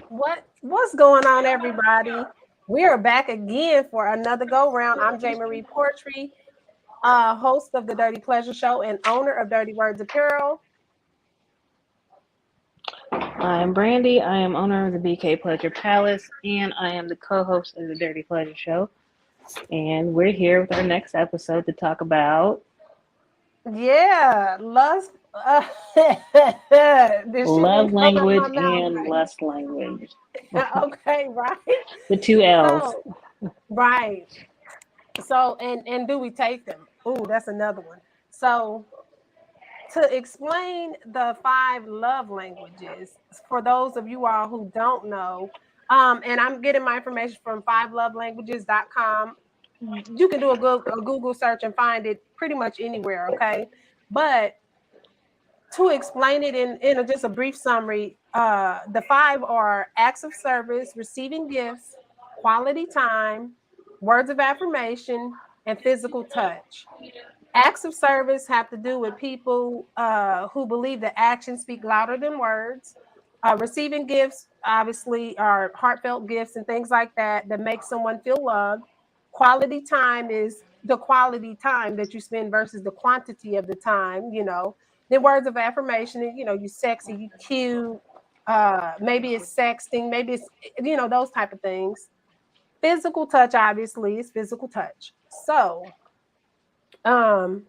What's going on, everybody? We are back again for another go round. I'm J. Marie Portree, host of the Dirty Pleasure Show and owner of Dirty Words Apparel. I'm Brandy. I am owner of the BK Pleasure Palace, and I am the co-host of the Dirty Pleasure Show. And we're here with our next episode to talk about Yeah, lust. This shit love didn't come out my language mouth and right. lust language. Okay, right. The two L's. So, right. So, and do we take them? Ooh, that's another one. So, to explain the five love languages for those of you all who don't know, and I'm getting my information from fivelovelanguages.com. You can do a Google search and find it pretty much anywhere, okay? But to explain it in just a brief summary, the five are acts of service, receiving gifts, quality time, words of affirmation, and physical touch. Acts of service have to do with people who believe that actions speak louder than words. Receiving gifts, obviously, are heartfelt gifts and things like that that make someone feel loved. Quality time is the quality time that you spend versus the quantity of the time. Then words of affirmation, you sexy, you cute. Maybe it's sexting, maybe it's, those type of things. Physical touch, obviously, is physical touch. So, um,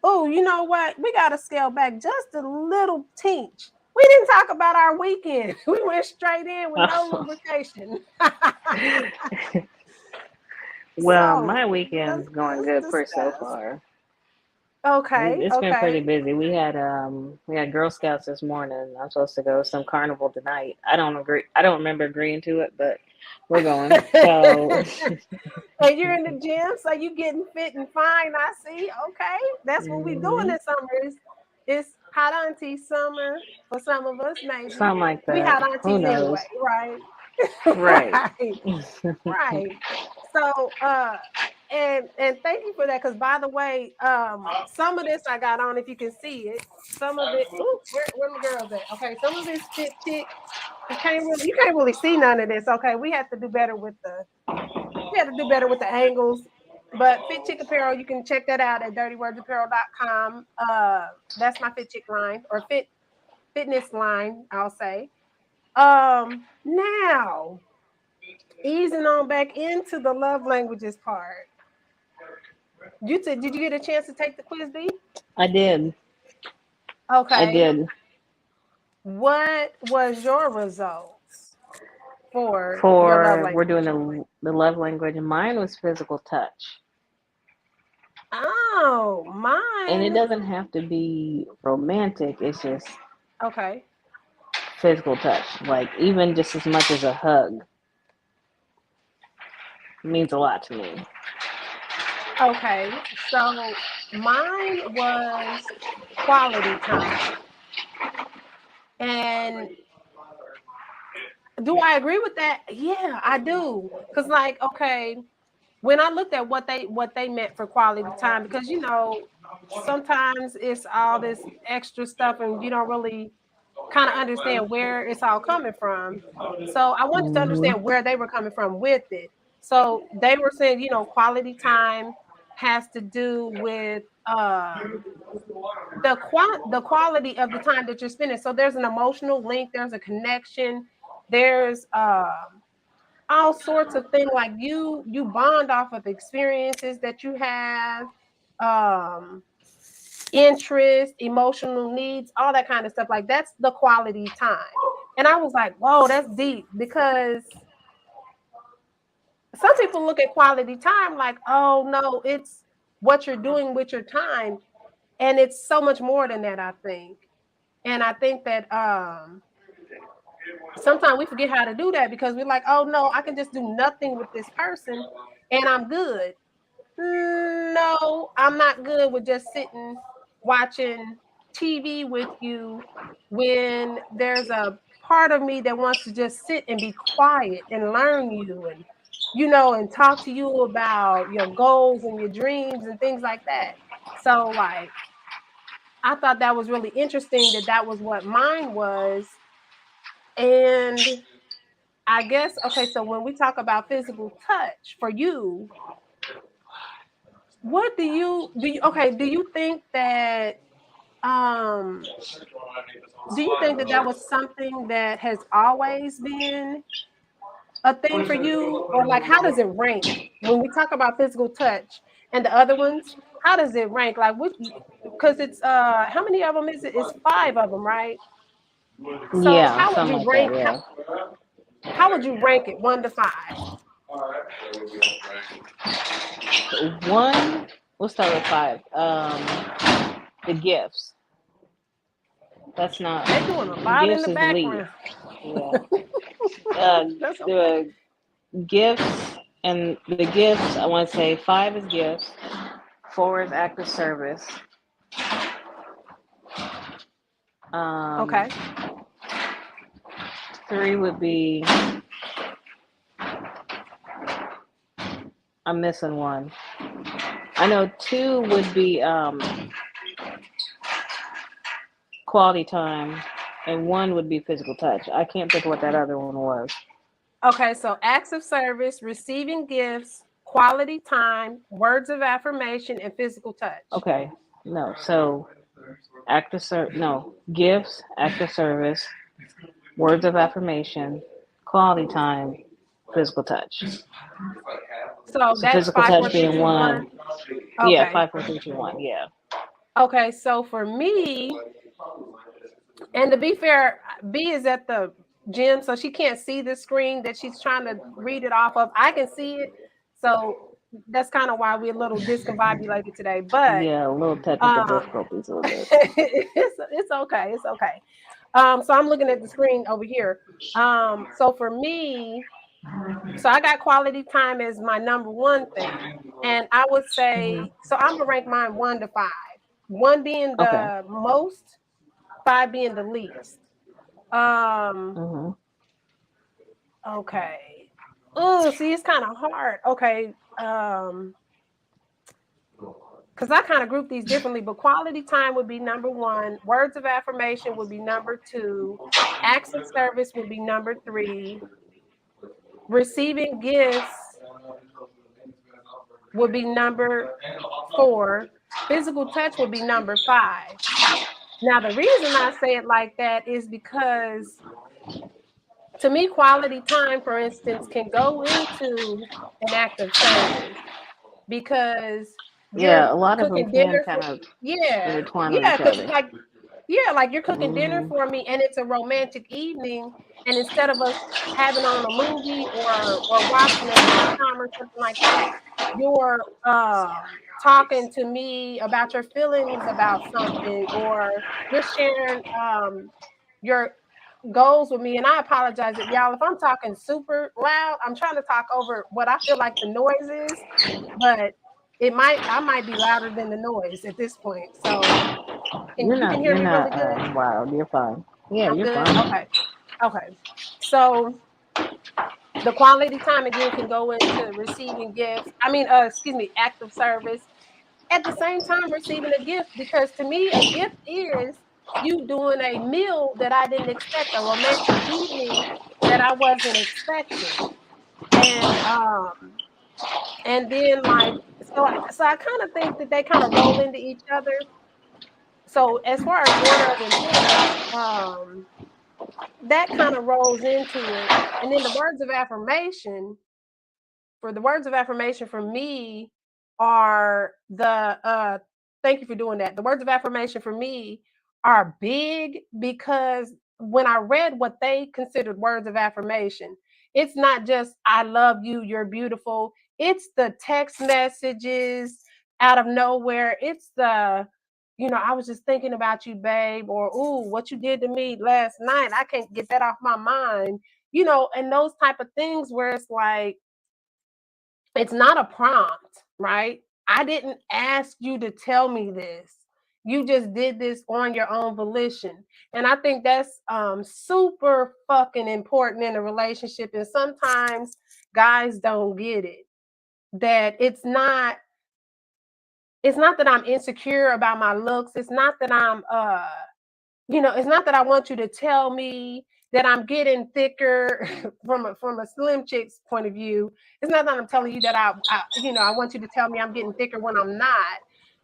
oh, you know what? We got to scale back just a little teach. We didn't talk about our weekend. We went straight in with no lubrication. Well, So my let's, weekend's going let's good for so discuss. far. Okay, It's been pretty okay. busy. We had Girl Scouts this morning. I'm supposed to go to some carnival tonight. I don't agree. I don't remember agreeing to it, but we're going. So And you're in the gym, so you getting fit and fine. I see. Okay, that's what we doing mhm, this summer. It's hot auntie summer for some of us, maybe. something like We that. hot Who aunties anyway, knows? right? Right. Right. Right. So and thank you for that. Because by the way, some of this I got on, if you can see it. Some of it, ooh, where my girls at? Okay, some of it's fit chick. You can't really see none of this. Okay, we have to do better with the angles. But Fit Chick Apparel, you can check that out at dirtywordapparel.com. That's my Fit Chick line or fitness line, I'll say. Now easing on back into the love languages part. Did you get a chance to take the quiz, B? I did. I Okay. did. What was your results for your love For we're doing language? the love language. Mine was physical touch, Oh, and it mine. doesn't have to be romantic. It's just Okay. physical touch. Like even just as much as a hug means a lot to me. Okay. So mine was quality time. And do I agree with that? Yeah, I do. Cause like, okay, when I looked at what they meant for quality time, because sometimes it's all this extra stuff and you don't really kind of understand where it's all coming from. So I wanted to hmm understand where they were coming from with it. So they were saying, quality time has to do with the quality of the time that you're spending. So there's an emotional link, there's a connection, there's all sorts of things like you bond off of experiences that you have, um, interest, emotional needs, all that kind of stuff. Like that's the quality time. And I was like, whoa, that's deep because some people look at quality time like, oh no, it's what you're doing with your time. And it's so much more than that, I think. And I think that sometimes we forget how to do that because we're like, oh no, I can just do nothing with this person and I'm good. No, I'm not good with just sitting watching TV with you when there's a part of me that wants to just sit and be quiet and learn you and talk to you about your goals and your dreams and things like that. So like I thought that was really interesting that was what mine was. And I guess, okay, so when we talk about physical touch for you, what do you think that do you think that that was something that has always been a thing for you, or like how does it rank when we talk about physical touch and the other ones? How does it rank? Like which, because it's how many of them is it? It's five of them, right? So Yeah, something like that. Yeah. how would you rank it 1 to 5? One. We'll start with five. The gifts. That's not. They doing a The lot in gifts the is the lead. background. Yeah. Uh, That's okay. the gifts and the gifts. I want to say five is gifts. Four is active service. Um, Okay. Three would be. I'm missing one. I know two would be quality time, and one would be physical touch. I can't think of what that other one was. Okay, so acts of service, receiving gifts, quality time, words of affirmation, and physical touch. Okay, no. So no, gifts, active service, words of affirmation, quality time, physical touch. So So that's physical five, touch four, three, being two, one. one. Yeah, Okay. 5, 4, 3, 2, 1. Yeah. Okay, so for me, and to be fair, B is at the gym, so she can't see the screen that she's trying to read it off of. I can see it, so that's kind of why we're a little discombobulated today. But Yeah, a little technical um, difficulties a little bit. it's okay. It's okay. So I'm looking at the screen over here. So for me, so I got quality time as my number one thing, and I would say so. I'm gonna rank mine 1 to 5. One being Okay. the most, five being the least. Um, Mm-hmm. okay. Oh, see, it's kind of hard. Okay. Because I kind of group these differently, but quality time would be number one, words of affirmation would be number two, acts of service would be number three, receiving gifts would be number four, physical touch would be number five. Now, the reason I say it like that is because to me, quality time, for instance, can go into an act of service because Yeah, you're a lot of them cooking can dinner kind for, of yeah, intertwine with yeah, each because other. like, yeah, like you're cooking dinner Mm-hmm. for me and it's a romantic evening, and instead of us having on a movie or watching a sitcom or something like that, you're talking to me about your feelings about something, or you're sharing your goals with me. And I apologize if y'all, if I'm talking super loud, I'm trying to talk over what I feel like the noise is, but I might be louder than the noise at this point. So You're you can not. hear You're me really not good? wild. You're fine. Yeah, I'm you're good. fine. Okay. Okay. So the quality time again can go into receiving gifts. I mean, excuse me, act of service. At the same time, receiving a gift, because to me, a gift is you doing a meal that I didn't expect, a romantic evening that I wasn't expecting. And then like so I kind of think that they kind of roll into each other. So as far as order of importance, that kind of rolls into it. And then the words of affirmation, for the words of affirmation for me are the thank you for doing that. The words of affirmation for me are big because when I read what they considered words of affirmation, it's not just I love you, you're beautiful. It's the text messages out of nowhere. It's the I was just thinking about you, babe, or ooh, what you did to me last night. I can't get that off my mind. And those type of things where it's like it's not a prompt, right? I didn't ask you to tell me this. You just did this on your own volition. And I think that's super fucking important in a relationship. And sometimes guys don't get it. That it's not that I'm insecure about my looks. It's not that I'm it's not that I want you to tell me that I'm getting thicker from a slim chick's point of view. It's not that I'm telling you that I want you to tell me I'm getting thicker when I'm not.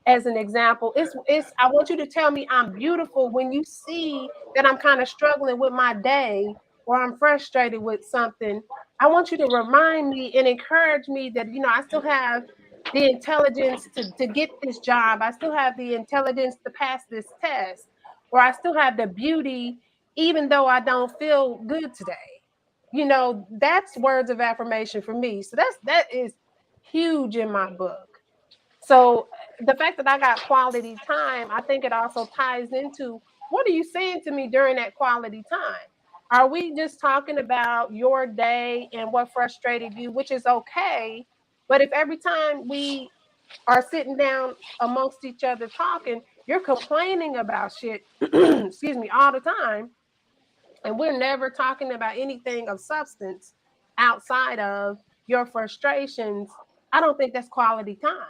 As an example, it's I want you to tell me I'm beautiful when you see that I'm kind of struggling with my day or I'm frustrated with something. I want you to remind me and encourage me that I still have the intelligence to get this job. I still have the intelligence to pass this test, or I still have the beauty even though I don't feel good today. That's words of affirmation for me. So that is huge in my book. So the fact that I got quality time, I think it also ties into what are you saying to me during that quality time? Are we just talking about your day and what frustrated you, which is okay? But if every time we are sitting down amongst each other talking, you're complaining about shit, excuse me, all the time, and we're never talking about anything of substance outside of your frustrations, I don't think that's quality time.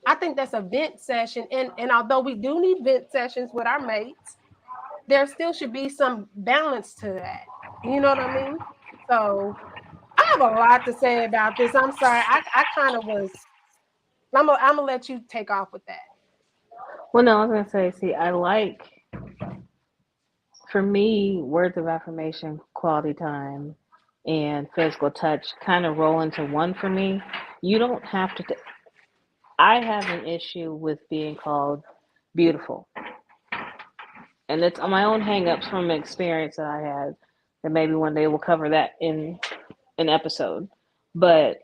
I think that's a vent session. And although we do need vent sessions with our mates, there still should be some balance to that. You know what I mean? So I have a lot to say about this. I'm sorry. I kind of was. I'm gonna let you take off with that. Well, no, I was gonna say, see, I like, for me, words of affirmation, quality time, and physical touch kind of roll into one for me. You don't have to. I have an issue with being called beautiful, and it's on my own hangups from an experience that I had. And maybe one day we'll cover that in an episode. But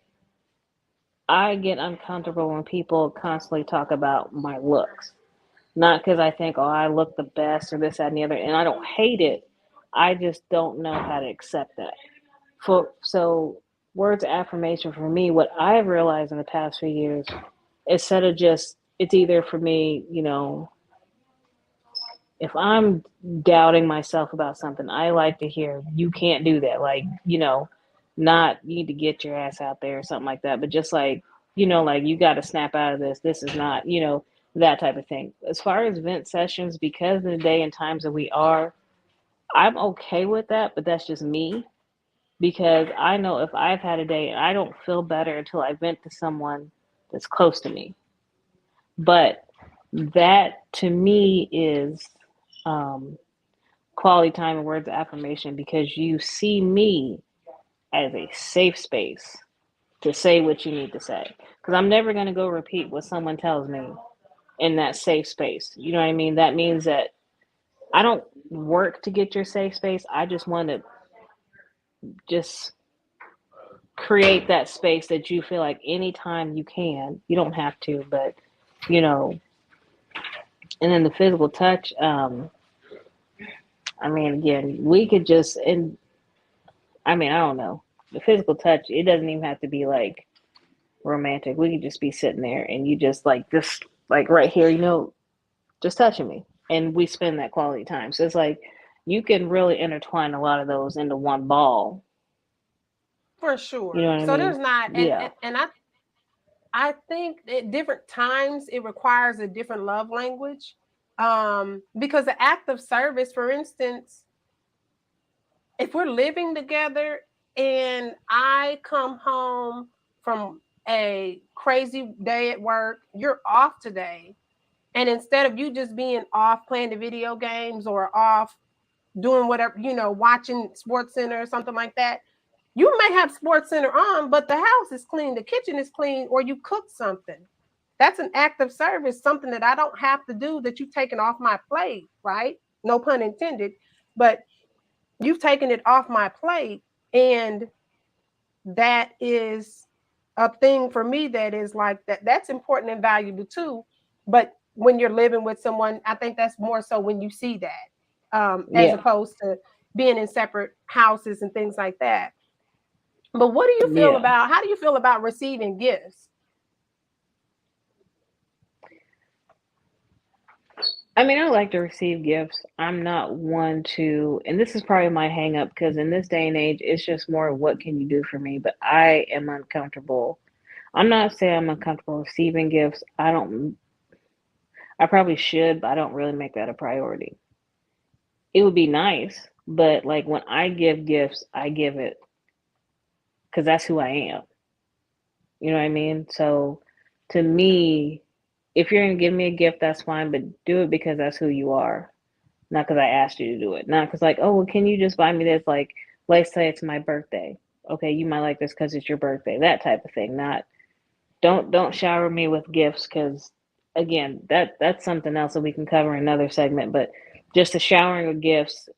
I get uncomfortable when people constantly talk about my looks. Not because I think, oh, I look the best or this, that, and the other. And I don't hate it. I just don't know how to accept that. So words of affirmation for me, what I've realized in the past few years, instead of just, it's either for me, if I'm doubting myself about something, I like to hear, you can't do that. Like, not you need to get your ass out there or something like that, but just like, like you got to snap out of this. This is not, that type of thing. As far as vent sessions, because of the day and times that we are, I'm okay with that, but that's just me because I know if I've had a day and I don't feel better until I vent to someone that's close to me. But that to me is quality time and words of affirmation because you see me as a safe space to say what you need to say. Because I'm never going to go repeat what someone tells me in that safe space. You know what I mean? That means that I don't work to get your safe space. I just want to just create that space that you feel like anytime you can. You don't have to, but you know. And then the physical touch. I mean, again, we could just and I mean, I don't know. The physical touch. It doesn't even have to be like romantic. We could just be sitting there and you just like right here, just touching me, and we spend that quality time. So it's like you can really intertwine a lot of those into one ball. For You know sure. what I So mean? there's not, and Yeah. and, and I think at different times it requires a different love language. Because the act of service, for instance, if we're living together and I come home from a crazy day at work, you're off today. And instead of you just being off playing the video games or off doing whatever, watching Sports Center or something like that, you may have Sports Center on, but the house is clean, the kitchen is clean, or you cooked something. That's an act of service, something that I don't have to do that you've taken off my plate, right? No pun intended, but you've taken it off my plate. And that is a thing for me that is like that's important and valuable too. But when you're living with someone, I think that's more so when you see that, as Yeah. opposed to being in separate houses and things like that. But what do you feel Yeah. about how do you feel about receiving gifts? I mean, I like to receive gifts. I'm not one to, and this is probably my hang up because in this day and age, it's just more what can you do for me? But I am uncomfortable. I'm not saying I'm uncomfortable receiving gifts. I probably should, but I don't really make that a priority. It would be nice, But like when I give gifts, I give it because that's who I am. You know what I mean? So to me, if you're gonna give me a gift, that's fine, but do it because that's who you are, not because I asked you to do it. Not because like, oh, well, can you just buy me this? Like, let's say it's my birthday. Okay, you might like this because it's your birthday. That type of thing. Not don't shower me with gifts because again, that's something else that we can cover in another segment. But just the showering of gifts,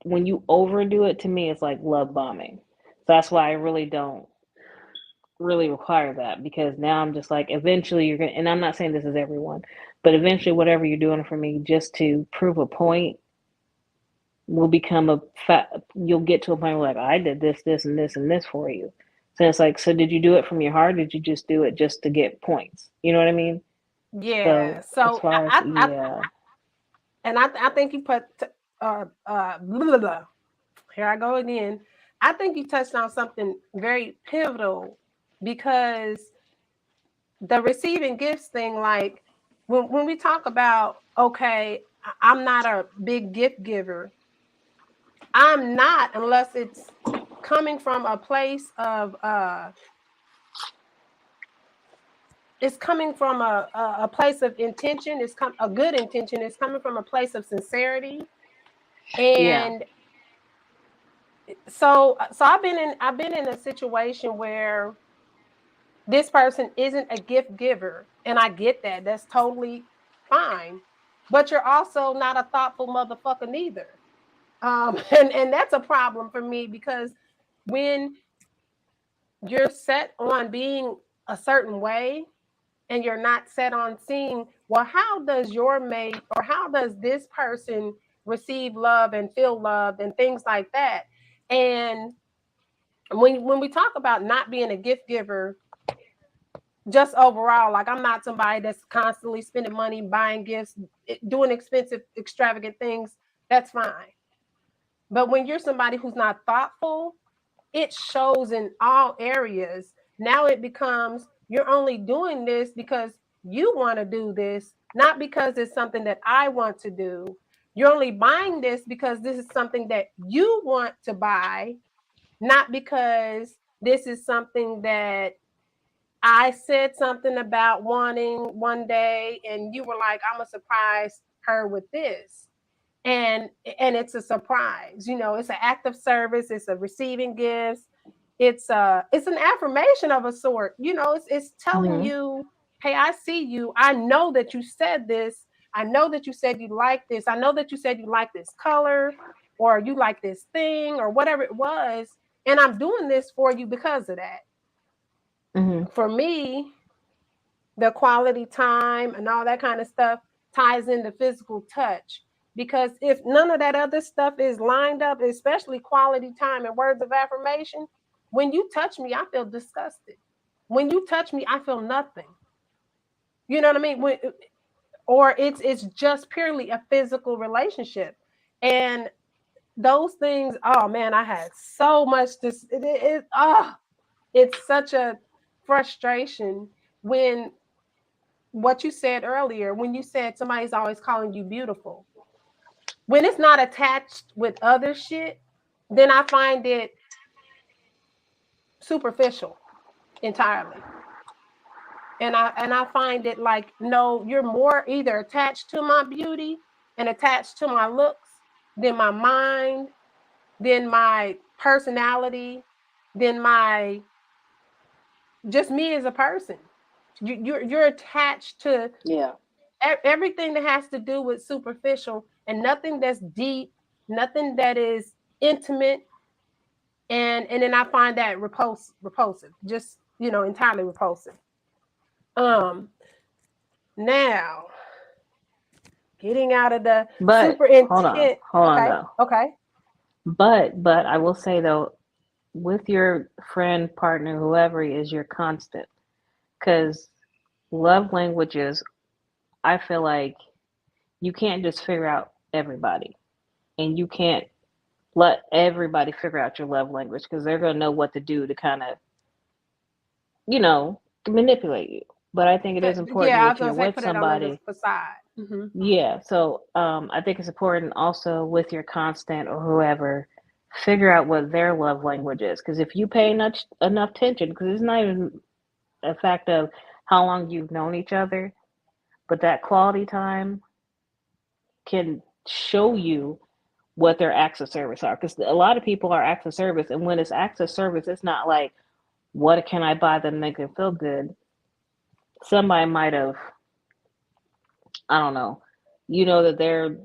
when you overdo it, to me, it's like love bombing. So that's why I really don't really require that because now I'm just like eventually you're gonna, and I'm not saying this is everyone, but eventually whatever you're doing for me just to prove a point will become you'll get to a point where like I did this and this and this for you. So it's like, so did you do it from your heart? Or did you just do it just to get points? You know what I mean? Yeah. So as So far as yeah, I think you put blah, blah. Here I go again. I think you touched on something very pivotal because the receiving gifts thing, like when we talk about, okay, I'm not a big gift giver. I'm not unless it's coming from a place of it's coming from a place of intention. A good intention. It's coming from a place of sincerity. yeah, And so I've been in a situation where this person isn't a gift giver, and I get that. That's totally fine. But you're also not a thoughtful motherfucker neither. And that's a problem for me because when you're set on being a certain way and you're not set on seeing, well, how does your mate or how does this person receive love and feel loved and things like that. And when we talk about not being a gift giver, just overall, like I'm not somebody that's constantly spending money buying gifts, doing expensive, extravagant things. That's fine. But when you're somebody who's not thoughtful, it shows in all areas. Now it becomes you're only doing this because you want to do this, not because it's something that I want to do. You're only buying this because this is something that you want to buy, not because this is something that I said something about wanting one day and you were like, I'm gonna surprise her with this. And it's a surprise. It's an act of service, it's a receiving gifts, it's an affirmation of a sort. It's telling mm-hmm. you, hey, I see you. I know that you said this. I know that you said you like this. I know that you said you like this color or you like this thing or whatever it was. And I'm doing this for you because of that. Mm-hmm. For me, the quality time and all that kind of stuff ties into physical touch. Because if none of that other stuff is lined up, especially quality time and words of affirmation, when you touch me, I feel disgusted. When you touch me, I feel nothing. You know what I mean? Or it's just purely a physical relationship. And those things, oh man, I had so much this it's such a frustration when what you said earlier, when you said somebody's always calling you beautiful. When it's not attached with other shit, then I find it superficial entirely. And I find it like, no, you're more either attached to my beauty and attached to my looks than my mind, than my personality, than my just me as a person. You're attached to Yeah. everything that has to do with superficial and nothing that's deep, nothing that is intimate, and then I find that repulsive, just entirely repulsive. Um, Now getting out of the But super hold intent. on Okay, though. okay. But I will say though, with your friend, partner, whoever is your constant, because love languages, I feel like you can't just figure out everybody, and you can't let everybody figure out your love language because they're gonna know what to do to kind of, you know, manipulate you. But I think it is important Yeah, I was if gonna you're say with put it on the somebody, facade. Mm-hmm. Yeah, so I think it's important also with your constant or whoever, figure out what their love language is. Because if you pay enough attention, because it's not even a fact of how long you've known each other, but that quality time can show you what their acts of service are. Because a lot of people are acts of service, and when it's acts of service, it's not like, what can I buy them to make them feel good? Somebody might have, I don't know, that they're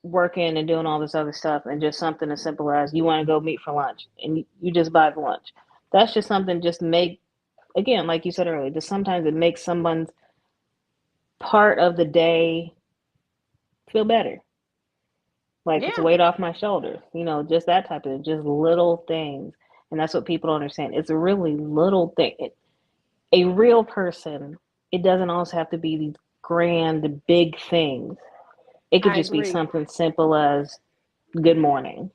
working and doing all this other stuff, and just something as simple as, you want to go meet for lunch, and you just buy the lunch. That's just something, just make, again, like you said earlier, just sometimes it makes someone's part of the day feel better. Like, it's a Yeah, weight off my shoulders, just that type of, just little things. And that's what people don't understand. It's a really little thing. A real person, it doesn't always have to be these grand, big things. It could I just be agree. something simple as good morning.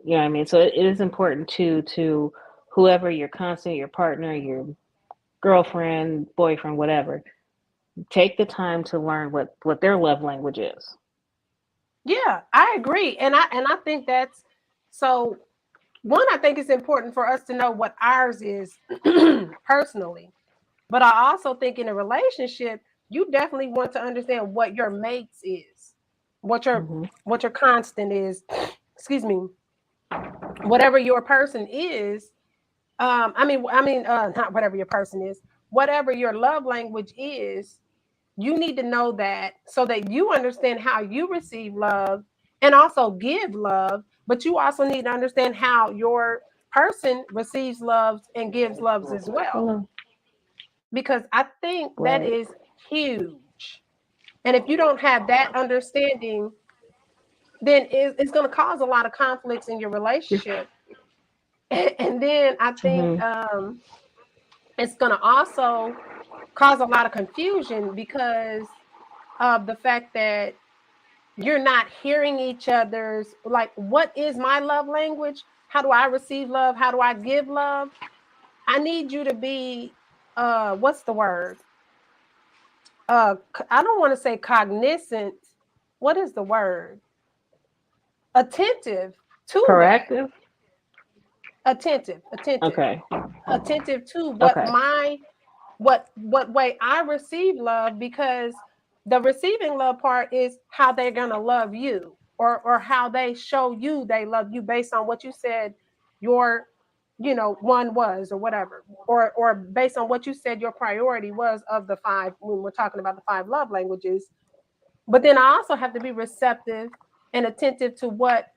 You know what I mean? So it is important to whoever your constant, your partner, your girlfriend, boyfriend, whatever, take the time to learn what their love language is. Yeah, I agree. And I think that's so one, I think it's important for us to know what ours is personally. But I also think in a relationship, you definitely want to understand what your mate's is, what your Hmm. what your constant is. Excuse me, whatever your person is. Not whatever your person is, whatever your love language is. You need to know that so that you understand how you receive love and also give love. But you also need to understand how your person receives loves and gives loves as well, Hello. because I think that Right. is huge. And if you don't have that understanding, then it's going to cause a lot of conflicts in your relationship. And then I think Hmm. it's going to also cause a lot of confusion because of the fact that you're not hearing each other's, like, what is my love language? How do I receive love? How do I give love? I need you to be what's the word? I don't want to say cognizant. What is the word? Attentive to that. Proactive. Attentive, attentive, Okay. attentive to what Okay. my what way I receive love, because the receiving love part is how they're gonna love you, or how they show you they love you based on what you said your one was, or whatever, or based on what you said your priority was of the five, when we're talking about the five love languages. But then I also have to be receptive and attentive to what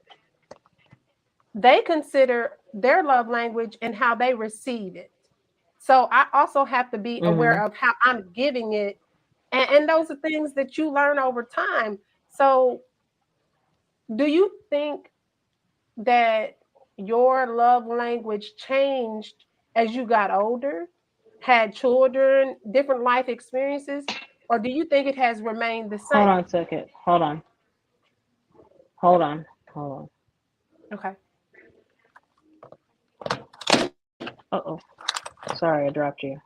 they consider their love language and how they receive it. So I also have to be Hmm. aware of how I'm giving it. And those are things that you learn over time. So do you think that your love language changed as you got older, had children, different life experiences, or do you think it has remained the Hold on same? a second. Hold on. Hold on. Hold Okay. on. Uh oh. Sorry, I dropped you.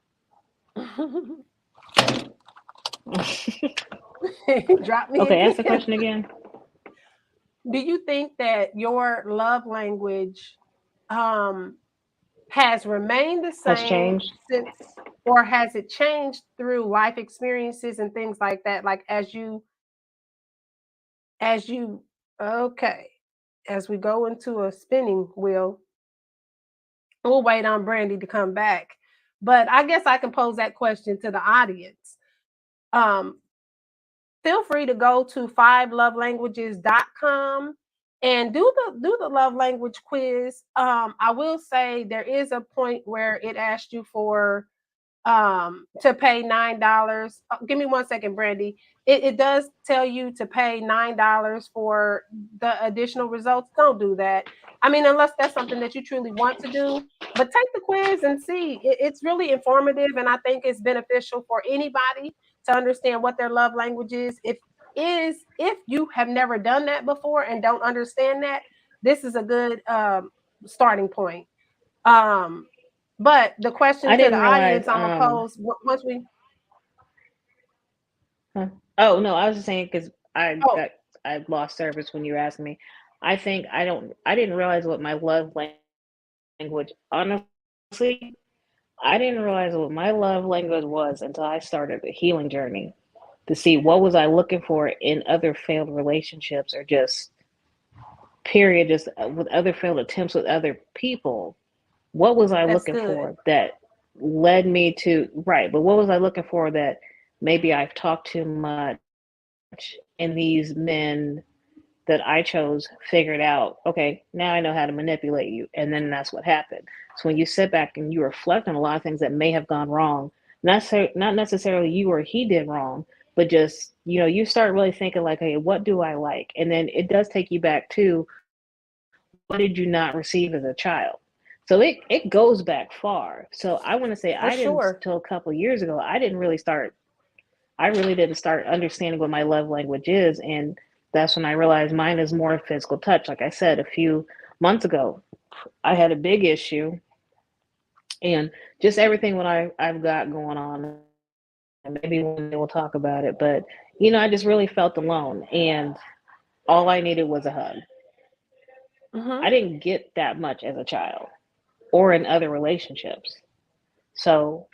Drop me Okay, ask the again. question again. Do you think that your love language um, has remained the Has same changed. since, or has it changed through life experiences and things like that? Like as you, okay, as we go into a spinning wheel, we'll wait on Brandy to come back. But I guess I can pose that question to the audience. Um, Feel free to go to fivelovelanguages.com and do the love language quiz. I will say there is a point where it asked you for to pay $9. Give me 1 second, Brandy. It does tell you to pay $9 for the additional results. Don't do that. I mean, unless that's something that you truly want to do. But take the quiz and see. It's really informative, and I think it's beneficial for anybody to understand what their love language is. If you have never done that before and don't understand that, this is a good starting point. Um, but the question I to the didn't realize. audience, I'm gonna pose once we. Huh? Oh no, I was just saying because Oh, I lost service when you were asking me. I didn't realize what my love language. Honestly, I didn't realize what my love language was until I started the healing journey to see what was I looking for in other failed relationships or just period, just with other failed attempts with other people. What was I looking that's for good. that led me to right? But what was I looking for that maybe I've talked too much and these men that I chose figured out, okay, now I know how to manipulate you. And then that's what happened. So when you sit back and you reflect on a lot of things that may have gone wrong, not necessarily you or he did wrong, but just, you start really thinking like, hey, what do I like? And then it does take you back to what did you not receive as a child? So it goes back far. So I want to say I For didn't till a sure. couple years ago, I really didn't start understanding what my love language is. And that's when I realized mine is more physical touch. Like I said, a few months ago, I had a big issue and just everything what I've got going on. And maybe one day we'll talk about it. But, I just really felt alone. And all I needed was a hug. I Hmm. didn't get that much as a child or in other relationships. So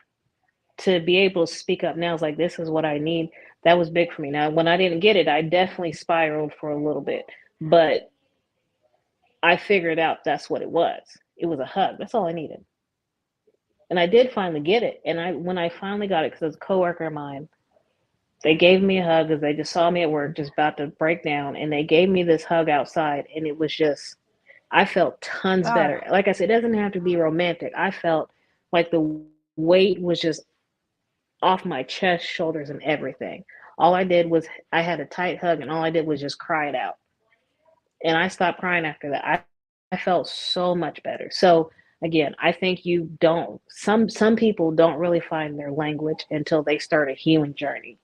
to be able to speak up now is like, this is what I need. That was big for me. Now, when I didn't get it, I definitely spiraled for a little bit, but I figured out that's what it was. It was a hug. That's all I needed. And I did finally get it. And when I finally got it, because it was a coworker of mine, they gave me a hug because they just saw me at work, just about to break down. And they gave me this hug outside. And it was just, I felt tons better. Ah, Like I said, it doesn't have to be romantic. I felt like the weight was just off my chest, shoulders, and everything. All I did was I had a tight hug, and all I did was just cry it out. And I stopped crying after that. I felt so much better. So again, I think you don't. Some people don't really find their language until they start a healing journey.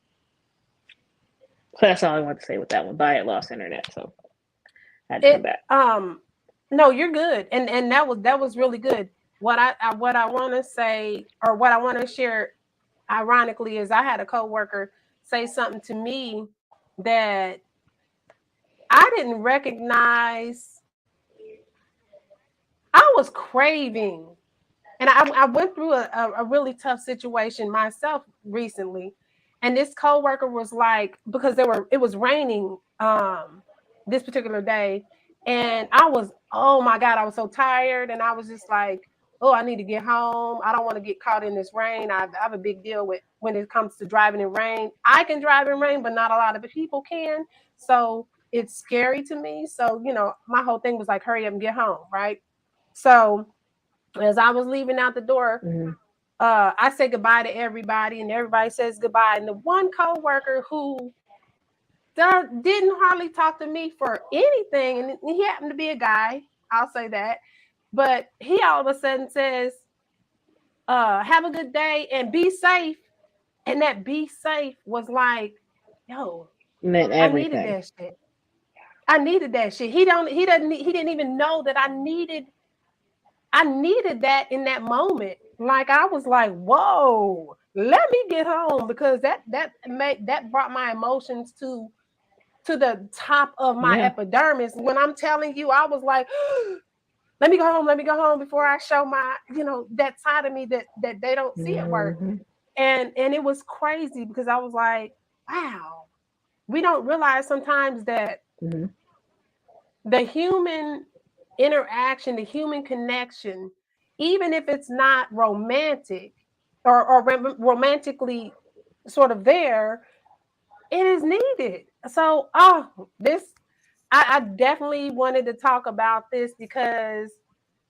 So that's all I want to say with that one. But I had lost internet, so I had to come it back. no, you're good, and that was really good. What I want to say, or what I want to share, ironically, is I had a coworker say something to me that I didn't recognize. I was craving, and I went through a really tough situation myself recently, and this coworker was like, because it was raining this particular day, and I was, oh my god, I was so tired, and I was just like, oh, I need to get home. I don't want to get caught in this rain. I have a big deal with when it comes to driving in rain. I can drive in rain, but not a lot of people can. So it's scary to me. So, my whole thing was like, hurry up and get home, right? So as I was leaving out the door, Mm-hmm. I say goodbye to everybody, and everybody says goodbye. And the one coworker who didn't hardly talk to me for anything, and he happened to be a guy, I'll say that, but he all of a sudden says, "Have a good day and be safe." And that "be safe" was like, "Yo, Meant I needed everything. that shit. I needed that shit." He didn't even know that I needed that in that moment. Like I was like, whoa, let me get home, because that brought my emotions to the top of my Yeah. epidermis. When I'm telling you, I was like, let me go home before I show my, that side of me that they don't see at work. Mm-hmm. And it was crazy, because I was like, wow, we don't realize sometimes that Mm-hmm. the human interaction, the human connection, even if it's not romantic or romantically sort of there, it is needed. So, I definitely wanted to talk about this, because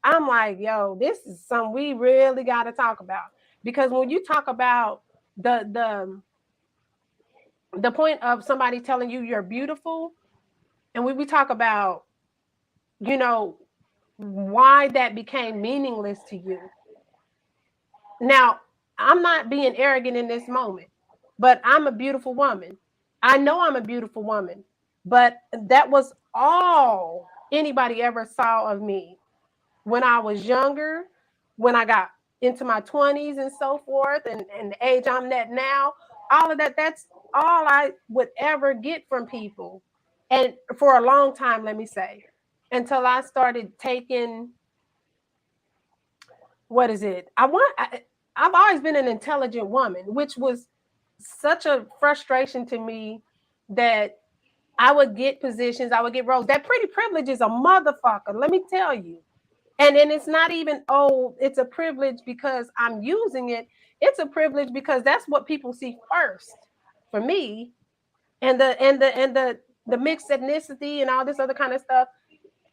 I'm like, yo, this is something we really got to talk about. Because when you talk about the the the point of somebody telling you you're beautiful, and we talk about, you know, why that became meaningless to you. Now, I'm not being arrogant in this moment, but I'm a beautiful woman. I know I'm a beautiful woman, but that was all anybody ever saw of me when I was younger, when I got into my 20s and so forth, and the age I'm at now. all of that. That's all I would ever get from people. And for a long time, let me say, until I started taking, what is it? I've always been an intelligent woman, which was such a frustration to me that I would get positions, I would get roles. That pretty privilege is a motherfucker, let me tell you. And it's not even, oh, it's a privilege because I'm using it. It's a privilege because that's what people see first for me. And the mixed ethnicity and all this other kind of stuff.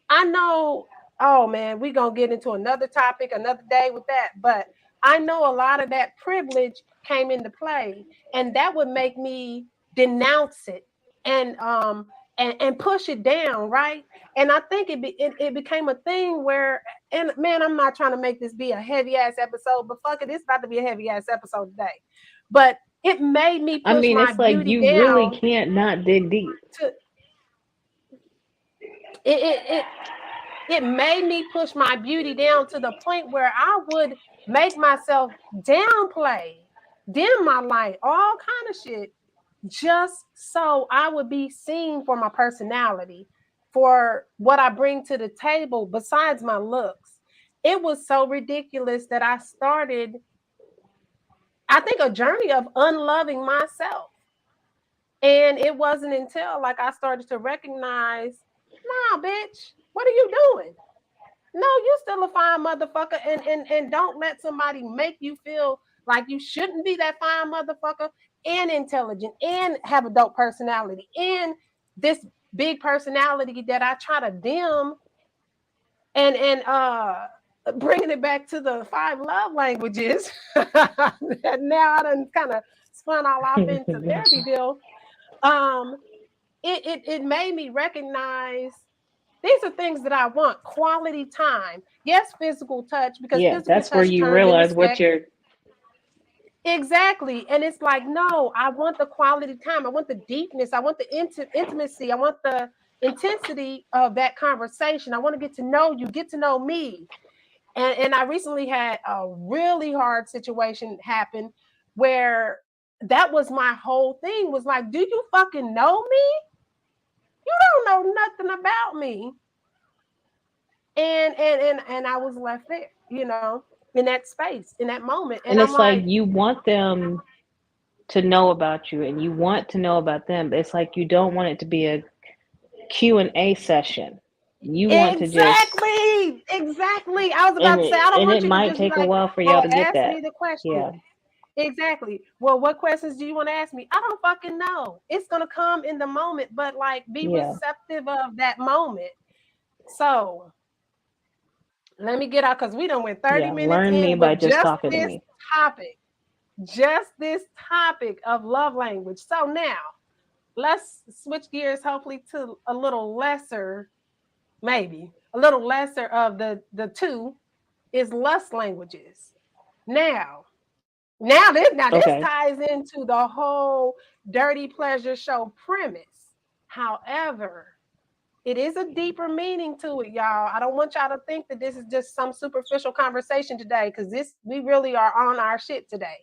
I know, oh man, we're gonna get into another topic another day with that. But I know a lot of that privilege came into play, and that would make me denounce it and push it down, right? And I think it became a thing where, and man, I'm not trying to make this be a heavy ass episode, but fuck it, it's about to be a heavy ass episode today. But it made me I push mean, my it's like beauty you really down can't not dig deep. to it. It made me push my beauty down to the point where I would make myself downplay, dim my light, all kind of shit, just so I would be seen for my personality, for what I bring to the table besides my looks. It was so ridiculous that I started, I think, a journey of unloving myself. And it wasn't until like I started to recognize, nah, bitch, what are you doing? No, you still a fine motherfucker, and don't let somebody make you feel like you shouldn't be that fine motherfucker and intelligent and have a dope personality and this big personality that I try to dim and bringing it back to the five love languages. That now I done kind of spun all off into therapy deal. Um, it made me recognize these are things that I want. Quality time. Yes, physical touch, because Yeah, physical that's where touch you turns into realize what respect. you're. Exactly. And it's like, no, I want the quality time. I want the deepness. I want the intimacy. I want the intensity of that conversation. I want to get to know you, get to know me. And I recently had a really hard situation happen where that was my whole thing was like, do you fucking know me? You don't know nothing about me. And I was left there, in that space, in that moment, and And I'm it's like like, you want them to know about you and you want to know about them, but it's like you don't want it to be a Q&A session. You want to just, exactly. I was and about to say, I don't it want you to might just be take a like, while for y'all well, to get ask that. me the Yeah. question. Exactly. Well, what questions do you want to ask me? I don't fucking know. It's gonna come in the moment, but like be Yeah. receptive of that moment. So let me get out because we done went 30 Yeah. minutes Learn me in by with just just talking to this me. topic. Just this topic of love language. So now let's switch gears, hopefully, to a little lesser, maybe a little lesser of the two is lust languages. Now, now this Okay. ties into the whole dirty pleasure show premise. However, it is a deeper meaning to it, y'all. I don't want y'all to think that this is just some superficial conversation today, because this we really are on our shit today,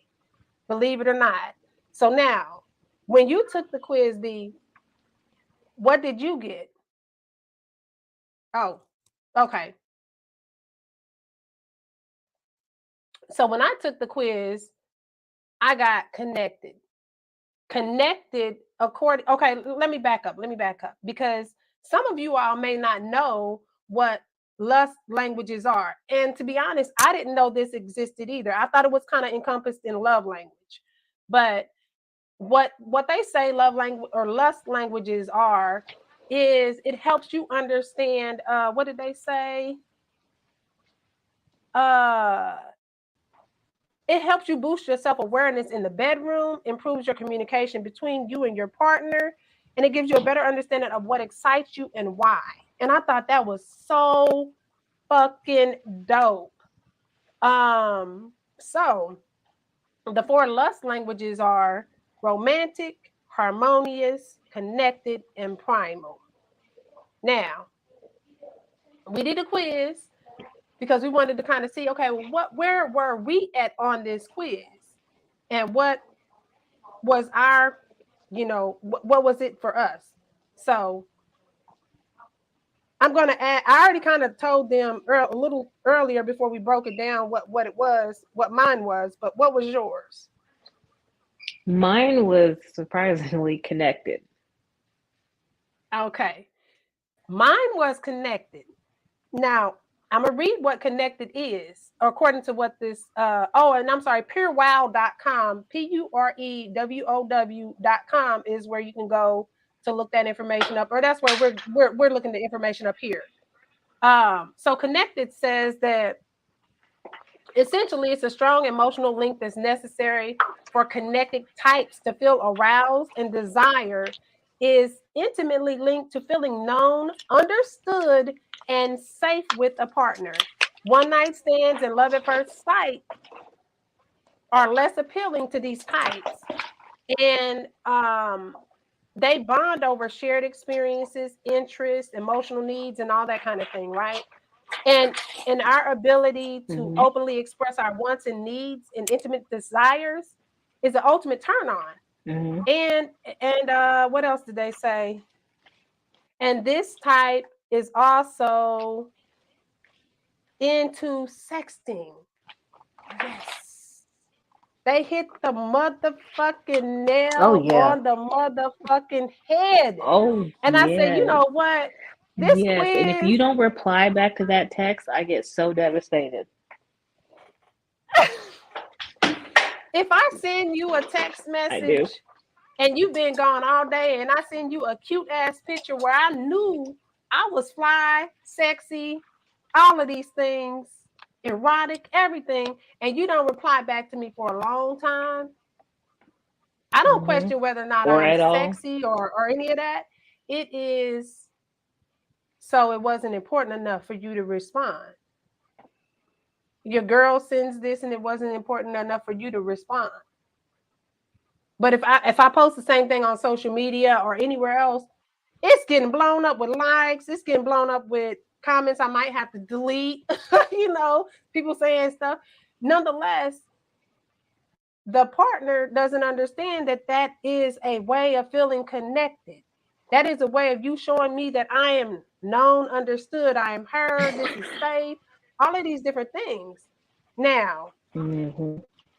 believe it or not. So now, when you took the quiz, D, what did you get? Oh, okay. So when I took the quiz, I got connected. Connected according, okay, let me back up. Let me back up because some of you all may not know what lust languages are. And to be honest, I didn't know this existed either. I thought it was kind of encompassed in love language. But what they say love language or lust languages are is it helps you understand what did they say? Uh It helps you boost your self awareness in the bedroom, improves your communication between you and your partner, and it gives you a better understanding of what excites you and why. And I thought that was so fucking dope. So the four lust languages are romantic, harmonious, connected, and primal. Now, we did a quiz because we wanted to kind of see, okay, well, where were we at on this quiz? And what was our, what was it for us? So I'm going to add, I already kind of told them a little earlier before we broke it down what it was, what mine was, but what was yours? Mine was surprisingly connected. Okay. Mine was connected. Now, I'm going to read what connected is, according to what this, and I'm sorry, purewow.com, purewow.com is where you can go to look that information up, or that's where we're looking the information up here. So connected says that essentially it's a strong emotional link that's necessary for connected types to feel aroused and desire, is intimately linked to feeling known, understood, and safe with a partner. One night stands and love at first sight are less appealing to these types. And they bond over shared experiences, interests, emotional needs, and all that kind of thing, right? And our ability to openly express our wants and needs and intimate desires is the ultimate turn on. And what else did they say? And this type is also into sexting. Yes. They hit the motherfucking nail on the motherfucking head. And I say, you know what? This quiz. And if you don't reply back to that text, I get so devastated. If I send you a text message and you've been gone all day and I send you a cute ass picture where I knew I was fly, sexy, all of these things, erotic, everything, and you don't reply back to me for a long time, I don't question whether or not I'm sexy or any of that. It is so it wasn't important enough for you to respond. Your girl sends this and it wasn't important enough for you to respond. But if I post the same thing on social media or anywhere else, it's getting blown up with likes. It's getting blown up with comments I might have to delete. People saying stuff. Nonetheless, the partner doesn't understand that is a way of feeling connected. That is a way of you showing me that I am known, understood, I am heard, this is safe, all of these different things. Now,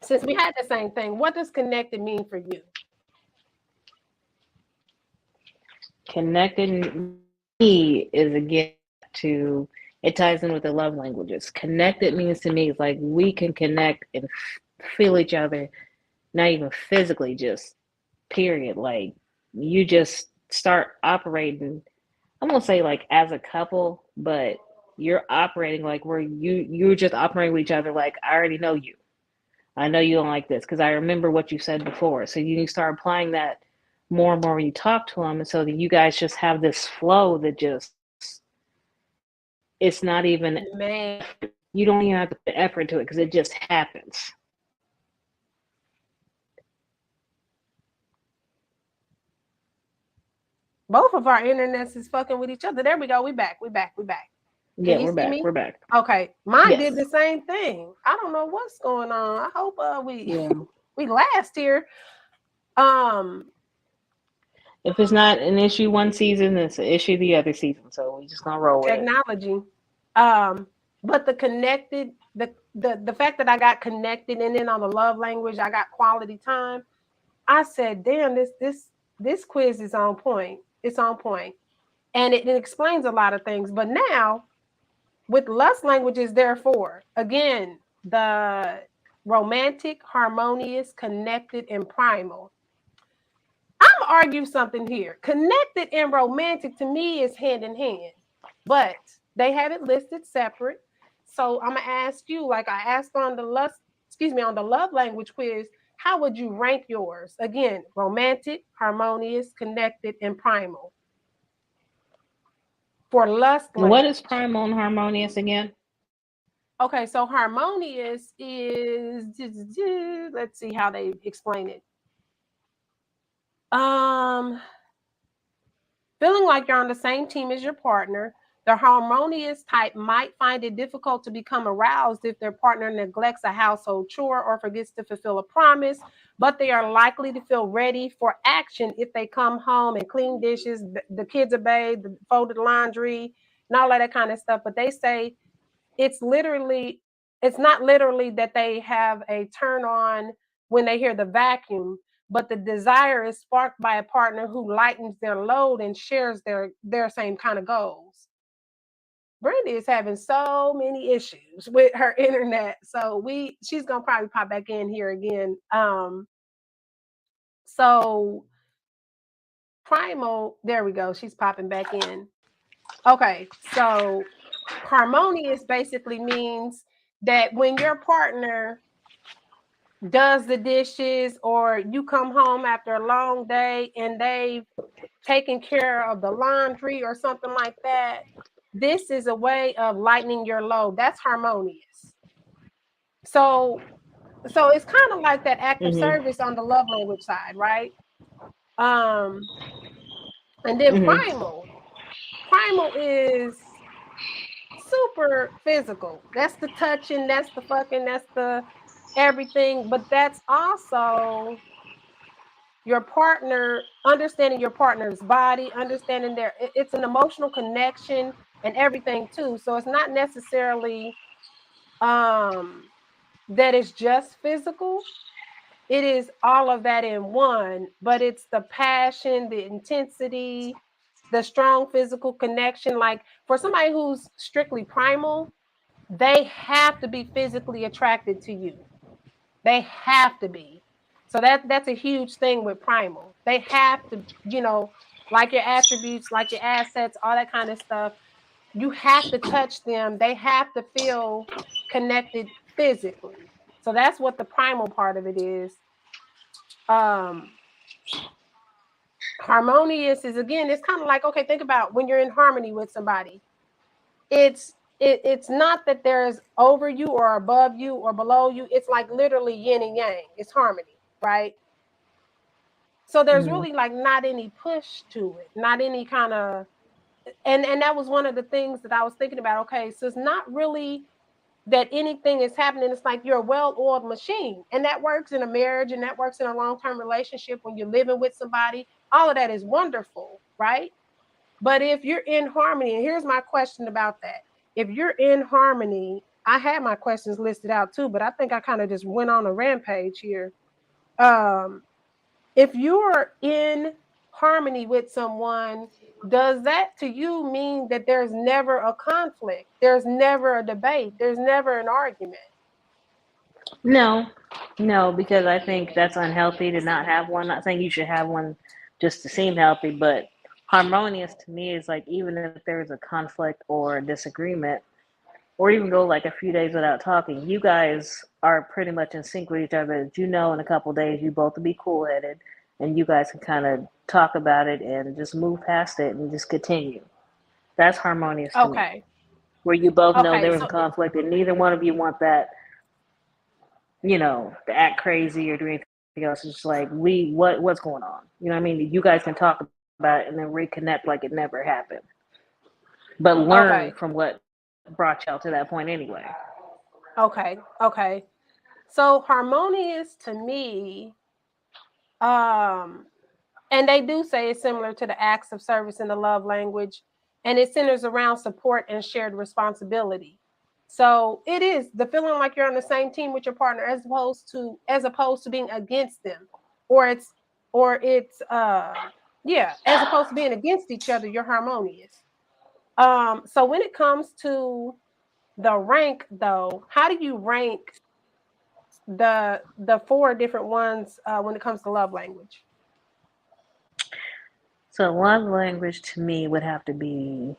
since we had the same thing, what does connected mean for you? Connected me is again to, it ties in with the love languages. Connected means to me is like we can connect and feel each other, not even physically, just period. Like you just start operating, I'm gonna say like as a couple, but you're operating like where you're just operating with each other like I already know you. I know you don't like this because I remember what you said before. So you start applying that more and more when you talk to them, and so that you guys just have this flow that just, it's not even, man, you don't even have to put effort to it because it just happens. Both of our internets is fucking with each other. There we go. We back. Yeah, we're back. We're back. Okay, mine did the same thing. I don't know what's going on. I hope we last here. If it's not an issue one season, it's an issue the other season. So we just gonna roll with technology. But the connected, the fact that I got connected, and then on the love language, I got quality time. I said, damn, this quiz is on point. It's on point, and it explains a lot of things. But now, with lust languages, therefore, again, the romantic, harmonious, connected, and primal. I'm gonna argue something here. Connected and romantic to me is hand in hand, but they have it listed separate. So I'm gonna ask you, like I asked on the on the love language quiz, how would you rank yours? Again, romantic, harmonious, connected, and primal. For lust language. What is primal and harmonious again? Okay, so harmonious is, let's see how they explain it. Feeling like you're on the same team as your partner, The harmonious type might find it difficult to become aroused if their partner neglects a household chore or forgets to fulfill a promise, but they are likely to feel ready for action if they come home and clean dishes, the kids are bathed, folded laundry, and all of that kind of stuff. But they say it's literally, it's not literally that they have a turn on when they hear the vacuum, but the desire is sparked by a partner who lightens their load and shares their same kind of goals. Brandy is having so many issues with her internet, so she's gonna probably pop back in here again. So primal, there we go. She's popping back in. Okay, so harmonious basically means that when your partner does the dishes or you come home after a long day and they've taken care of the laundry or something like that, this is a way of lightening your load. That's harmonious. So it's kind of like that active Mm-hmm. service on the love language side, right? Um, and then Mm-hmm. primal is super physical. That's the touching, that's the fucking, that's the everything, but that's also your partner, understanding your partner's body, understanding it's an emotional connection and everything too. So it's not necessarily um that it's just physical. It is all of that in one, but it's the passion, the intensity, the strong physical connection. Like for somebody who's strictly primal, they have to be physically attracted to you. They have to be. So that's a huge thing with primal. They have to, like your attributes, like your assets, all that kind of stuff. You have to touch them. They have to feel connected physically. So that's what the primal part of it is. Um, harmonious is, again, it's kind of like, okay, think about when you're in harmony with somebody. It's not that there's over you or above you or below you. It's like literally yin and yang. It's harmony, right? So there's Mm-hmm. really like not any push to it, not any kind of, and that was one of the things that I was thinking about. Okay, so it's not really that anything is happening. It's like you're a well-oiled machine, and that works in a marriage, and that works in a long-term relationship when you're living with somebody. All of that is wonderful, right? But if you're in harmony, and here's my question about that: if you're in harmony, I had my questions listed out too, but I think I kind of just went on a rampage here. Um, if you're in harmony with someone, does that to you mean that there's never a conflict? There's never a debate. There's never an argument. No, no, because I think that's unhealthy to not have one. Not saying you should have one just to seem healthy, but harmonious to me is like even if there's a conflict or a disagreement, or even go like a few days without talking, you guys are pretty much in sync with each other. You know, in a couple of days, you both will be cool headed, and you guys can kind of talk about it and just move past it and just continue. That's harmonious to me, Okay. where you both know Okay. there was a So conflict and neither one of you want that, to act crazy or do anything else. It's just like what's going on? You know what I mean? You guys can talk about it and then reconnect like it never happened. But learn okay. from what brought y'all to that point anyway. Okay. Okay. So harmonious to me, um, and they do say it's similar to the acts of service in the love language, and it centers around support and shared responsibility. So it is the feeling like you're on the same team with your partner, as opposed to being against them, or it's yeah, as opposed to being against each other. You're harmonious. So when it comes to the rank, though, how do you rank the four different ones when it comes to love language? So love language to me would have to be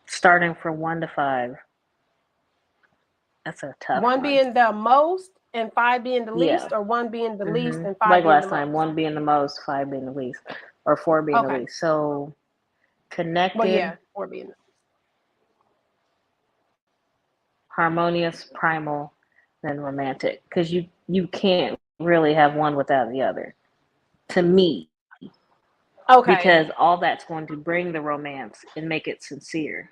starting from 1 to 5. That's a tough One one. being the most and five being the Yeah. least, or one being the least and five Like being the last time, most? 1 being the most, 5 being the least, or 4 being the Okay. least. So Well, connected, yeah, four being the harmonious, primal, then romantic. Because you can't really have one without the other. To me, Okay. because all that's going to bring the romance and make it sincere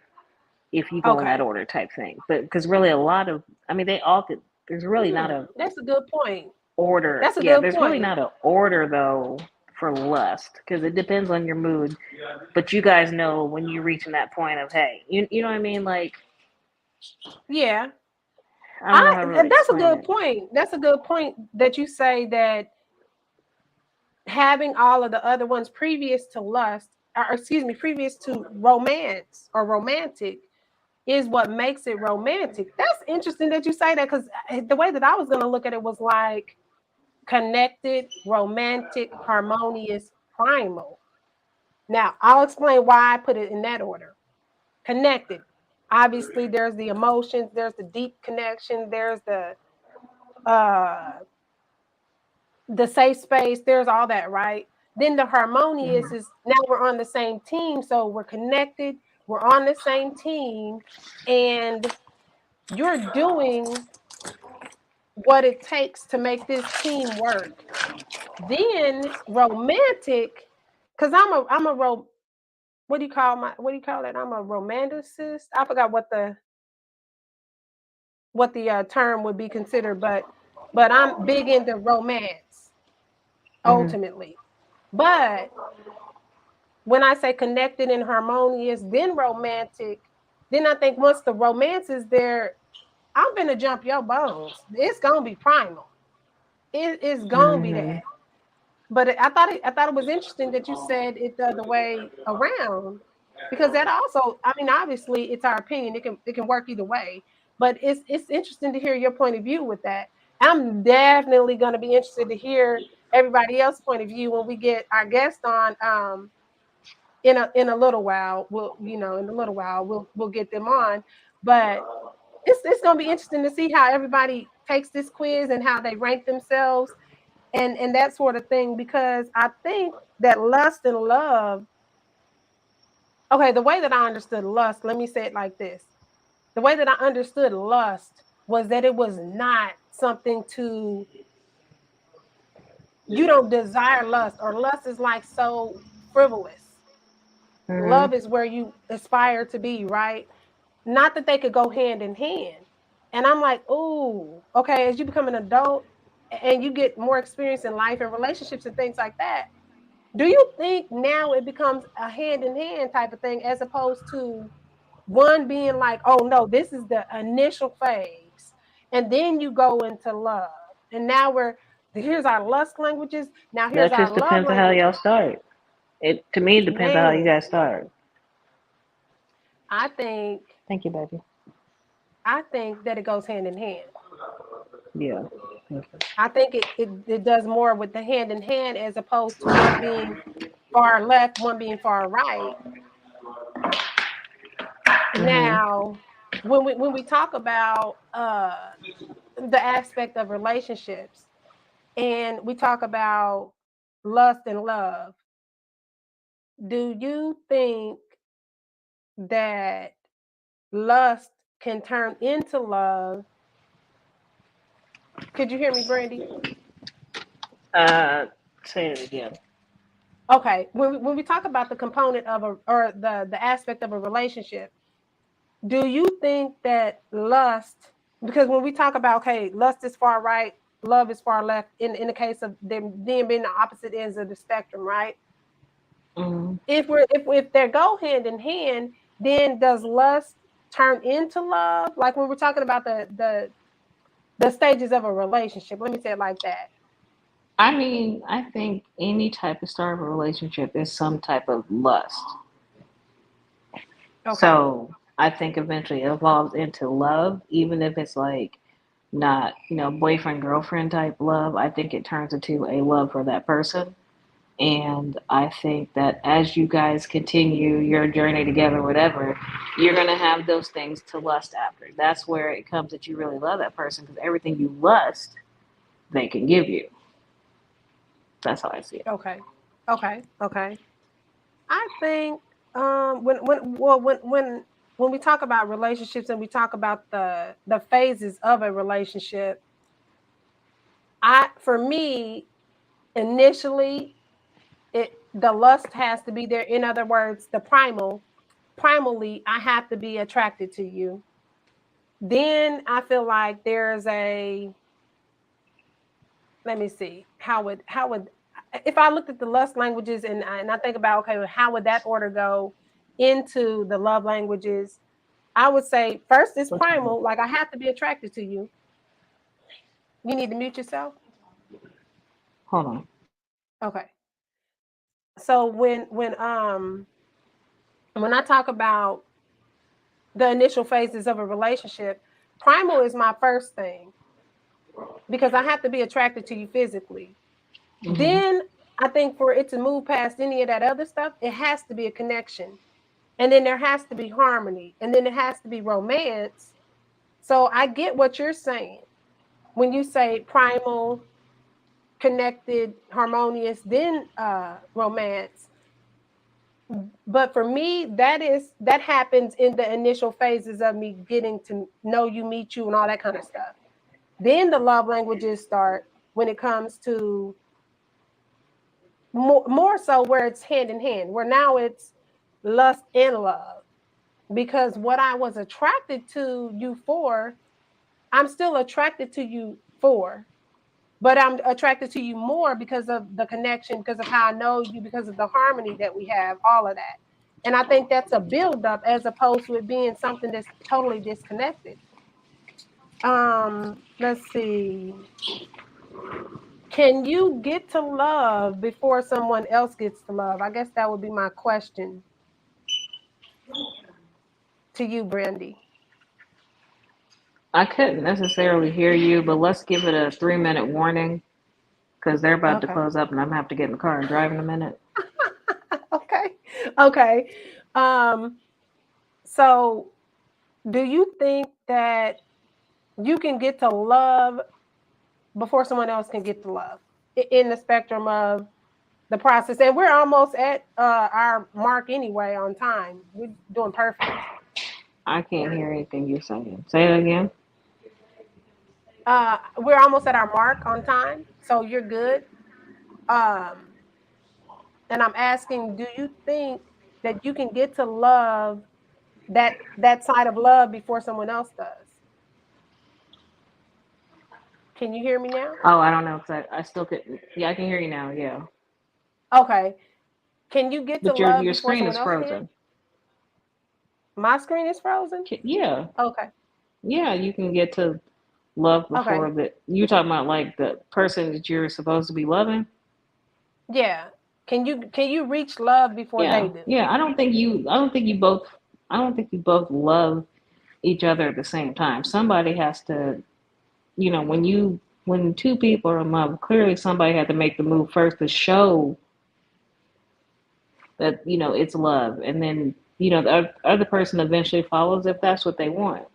if you go in that Okay. order type thing. But because really a lot of, I mean, they all could, there's really not a That's a good point. order. That's a Yeah, good there's really point. not a order though for lust because it depends on your mood. But you guys know when you're reaching that point of, hey, you know what I mean? Like, Yeah. I don't know how to really That's a explain good it. point. That's a good point that you say that having all of the other ones previous to lust, or excuse me, previous to romance or romantic is what makes it romantic. That's interesting that you say that because the way that I was going to look at it was like connected, romantic, harmonious, primal. Now, I'll explain why I put it in that order. Connected. Obviously, there's the emotions, there's the deep connection, there's uh the safe space, there's all that, right? Then the harmonious Mm-hmm. is now we're on the same team, so we're connected, we're on the same team, and you're doing what it takes to make this team work. Then romantic, because what do you call it? I'm a romanticist. I forgot what the term would be considered, but I'm big into romance Mm-hmm. ultimately. But when I say connected and harmonious, then romantic, then I think once the romance is there, I'm gonna jump your bones. It's gonna be primal. It is gonna be Mm-hmm. that. But I thought it was interesting that you said it the other way around, because that also, I mean, obviously it's our opinion. It can work either way, but it's interesting to hear your point of view with that. I'm definitely going to be interested to hear everybody else's point of view when we get our guest on. In a little while, we'll get them on, but it's going to be interesting to see how everybody takes this quiz and how they rank themselves and that sort of thing, because I think that lust and love, okay, the way that I understood lust, let me say it like this. The way that I understood lust was that it was not something to, you don't desire lust, or lust is like so frivolous. Mm-hmm. Love is where you aspire to be, right? Not that they could go hand in hand. And I'm like, oh, okay, as you become an adult and you get more experience in life and relationships and things like that, do you think now it becomes a hand in hand type of thing as opposed to one being like, oh no, this is the initial phase, and then you go into love, and now here's our lust languages. Now here's That our just love depends on how y'all languages. start. It to me it depends on how you Man, guys start. I think Thank you, baby. I think that it goes hand in hand. Yeah. I think it does more with the hand in hand as opposed to one being far left, one being far right. Mm-hmm. Now, when we talk about the aspect of relationships and we talk about lust and love, do you think that lust can turn into love? Could you hear me, Brandy? Uh, Say it again. Okay, when we talk about the component of or the aspect of a relationship, do you think that lust, because when we talk about, okay, lust is far right, love is far left, in the case of them being the opposite ends of the spectrum, right? Mm-hmm. If they go hand in hand, then does lust turn into love? Like when we're talking about the stages of a relationship, let me say it like that. I mean, I think any type of start of a relationship is some type of lust. Okay. So I think eventually it evolves into love, even if it's like not, boyfriend, girlfriend type love. I think it turns into a love for that person. And I think that as you guys continue your journey together, whatever, you're going to have those things to lust after. That's where it comes that you really love that person because everything you lust, they can give you. That's how I see it. Okay. Okay. I think when we talk about relationships and we talk about the phases of a relationship, for me initially, the lust has to be there. In other words, the primally, I have to be attracted to you. Then I feel like there's a, let me see, how would if I looked at the lust languages and I think about, okay, well, how would that order go into the love languages? I would say first is primal, like I have to be attracted to you. You need to mute yourself. Hold on. Okay. So when I talk about the initial phases of a relationship, primal is my first thing because I have to be attracted to you physically. Mm-hmm. Then I think for it to move past any of that other stuff, it has to be a connection. And then there has to be harmony. And then it has to be romance. So I get what you're saying when you say primal, connected, harmonious, then romance. But for me, that happens in the initial phases of me getting to know you, meet you, and all that kind of stuff. Then the love languages start when it comes to more so where it's hand in hand, where now it's lust and love. Because what I was attracted to you for, I'm still attracted to you for, but I'm attracted to you more because of the connection, because of how I know you, because of the harmony that we have, all of that. And I think that's a buildup as opposed to it being something that's totally disconnected. Let's see. Can you get to love before someone else gets to love? I guess that would be my question to you, Brandy. I couldn't necessarily hear you, but let's give it a 3 minute warning because they're about to Okay. close up and I'm gonna have to get in the car and drive in a minute. Okay. Okay. Um, so do you think that you can get to love before someone else can get to love in the spectrum of the process? And we're almost at our mark anyway on time. We're doing perfect. I can't hear anything you're saying. Say it again. We're almost at our mark on time, so you're good. Um, and I'm asking, do you think that you can get to love that side of love before someone else does? Can you hear me now? Oh, I don't know because I still could. Yeah, I can hear you now. Yeah, Okay. Can you get to but your love your before screen someone is else can? frozen. My screen is frozen. Yeah, Okay. yeah, you can get to love Okay. before the. You talking about like the person that you're supposed to be loving? Yeah. Can you reach love before they Yeah, do? yeah. I don't think you. I don't think you both. I don't think you both love each other at the same time. Somebody has to. When two people are in love, clearly somebody had to make the move first to show that it's love, and then the other person eventually follows if that's what they want.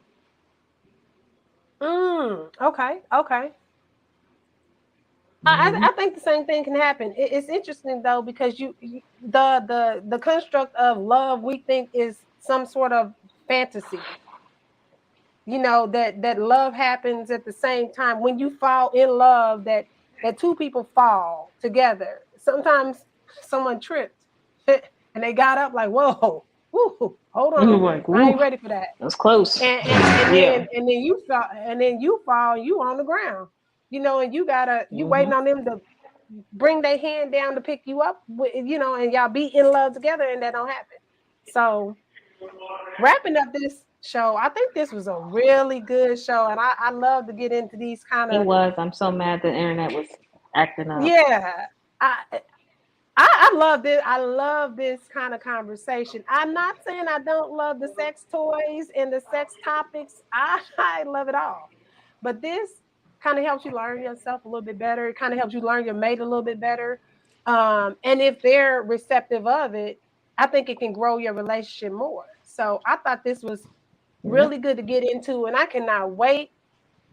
Okay. Okay. I Hmm. think the same thing can happen. It's interesting though because the construct of love we think is some sort of fantasy. That love happens at the same time when you fall in love. That two people fall together. Sometimes someone tripped and they got up like, whoa, woo, hold on, Like, I woo, ain't ready for that. that's close. And Yeah. then you fall, you on the ground, and you Hmm. waiting on them to bring their hand down to pick you up, and y'all be in love together, and that don't happen. So wrapping up this show, I think this was a really good show, and I love to get into these kind It of, was. I'm so mad the internet was acting up. yeah. I love this. I love this kind of conversation. I'm not saying I don't love the sex toys and the sex topics. I love it all. But this kind of helps you learn yourself a little bit better. It kind of helps you learn your mate a little bit better. And if they're receptive of it, I think it can grow your relationship more. So I thought this was Yep. really good to get into. And I cannot wait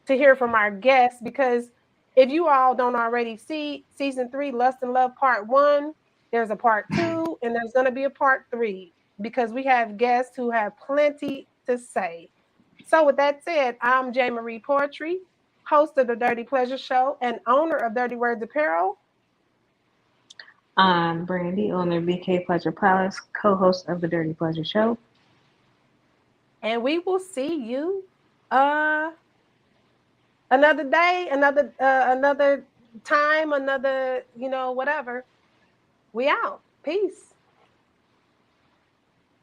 to hear from our guests because if you all don't already see season 3, Lust and Love Part 1, there's a part 2, and there's going to be a part 3 because we have guests who have plenty to say. So, with that said, I'm J. Marie Poetry, host of the Dirty Pleasure Show and owner of Dirty Words Apparel. I'm Brandy, owner of BK Pleasure Palace, co-host of the Dirty Pleasure Show. And we will see you another day, another time, another, whatever. We out. Peace.